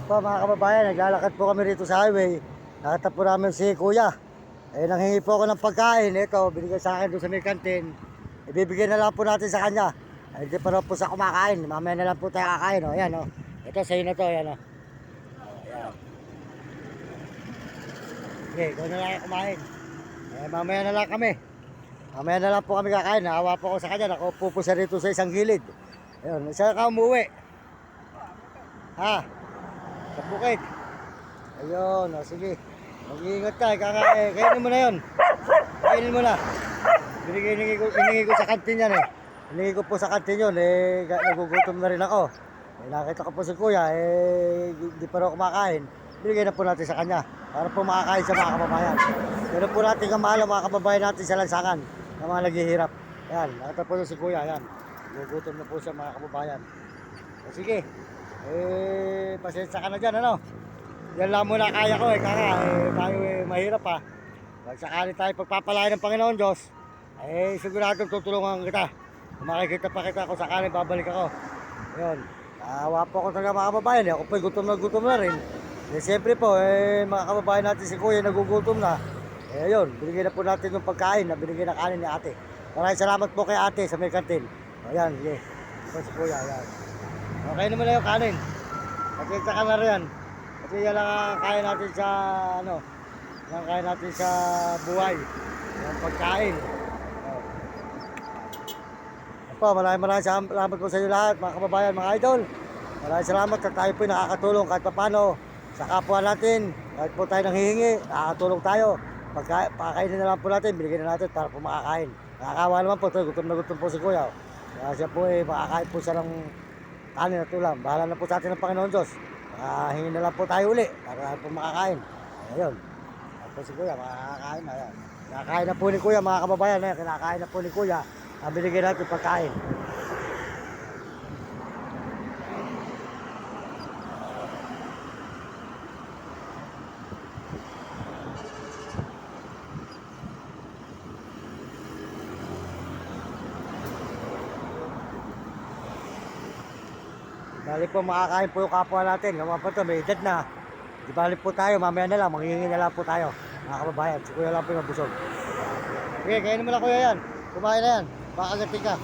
Po mga kababayan, naglalakad po kami rito sa highway. Nakita po namin si Kuya. Nanghingi po ako ng pagkain. Ito, binigay sa akin doon sa may kantin. Ibibigay na lang po natin sa kanya. Hindi pa raw po sa kumakain. Mamaya na lang po tayo kakain. O, ayan, o. Ito, sa'yo na to. Ayan, o. Ayan. Okay, ikaw na lang kayo kumain. Mamaya na lang kami. Mamaya na lang po kami kakain. Naawa po ako sa kanya. Nakaupo po siya rito sa isang gilid. Ayun, saan ka umuwi? Ha? Sa bukid. Ayun, sige. Mag-iingat ka, kainin mo na yun. Kainin mo na. Hiningi ko sa kantin yan eh. Hiningi ko po sa kantin yun nagugutom na rin ako. Nakita ko po si Kuya, hindi pa raw kumakain. Binigay na po natin sa kanya para po makakain sa mga kababayan. Pero po natin kamahal ang mga kababayan natin sa lansangan na mga naghihirap. Yan, nakita po si Kuya, yan. Nagugutom na po siya mga kababayan. Sige. Pasensya ka na dyan, ano? Yan lang muna kaya ko tayo mahirap pa. Pag sakali tayo pagpapalain ng Panginoon Diyos, siguradong tutulungan kita. Kung makikita pa kita kung sakali babalik ako. Ayun, naawa po ako talaga mga kababayan. Ako po gutom na rin. Siyempre po, mga kababayan natin si Kuya nagugutom na. Ayun, binigyan na po natin yung pagkain na binigyan ng kanin ni ate. Maraming salamat po kay ate sa may kantin. Ayan, sige. Ito si Kuya, ayan. Okay naman na yung kanin. Pasensya ka na rin. Kasi yan lang ang kaya natin sa yan kaya natin sa buhay. Yung pagkain. Maraming salamat po sa inyo lahat, mga kababayan, mga idol. Maraming salamat at tayo po nakakatulong kahit paano sa kapwa natin. Kahit po tayo nanghihingi, nakakatulong tayo. Pagkainin na lang po natin, binigyan na natin para po makakain. Nakakawa naman po, gutom na gutom po si Kuya. Kaya siya po makakain po siya ng kanin at ulam. Bahala na po sa atin ng Panginoon Diyos. Hingin na lang po tayo uli para po makakain. Ayun. At po si Kuya, makakain na yan. Kinakain na po ni Kuya, mga kababayan. Kinakain na po ni Kuya. Binigyan natin pagkain. Bali po makakain po yung kapwa natin. Naman po ito, may edad na. Di bali po tayo, mamaya na lang, manghihingi na lang po tayo. Mga kababayan, si Kuya lang po yung mabusog. Okay, kainin mo na Kuya yan. Kumain na yan, baka gating ka.